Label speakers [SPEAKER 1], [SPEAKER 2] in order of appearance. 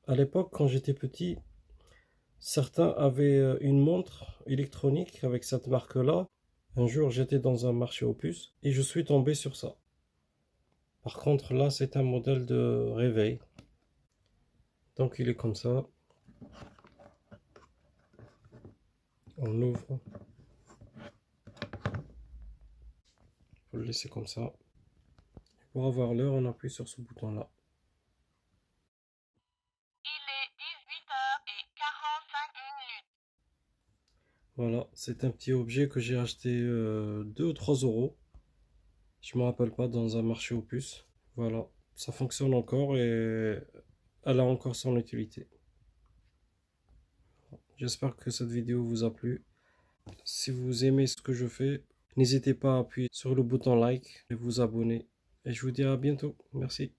[SPEAKER 1] À l'époque, quand j'étais petit, certains avaient une montre électronique avec cette marque-là. Un jour, j'étais dans un marché aux puces et je suis tombé sur ça. Par contre, là, c'est un modèle de réveil. Donc, il est comme ça. On ouvre. Il faut le laisser comme ça. Pour avoir l'heure, on appuie sur ce bouton-là.
[SPEAKER 2] Il est 18h45.
[SPEAKER 1] Voilà, c'est un petit objet que j'ai acheté 2 ou 3 euros. Je me rappelle pas, dans un marché aux puces. Voilà, ça fonctionne encore et elle a encore son utilité. J'espère que cette vidéo vous a plu. Si vous aimez ce que je fais, n'hésitez pas à appuyer sur le bouton like et vous abonner. Et je vous dis à bientôt. Merci.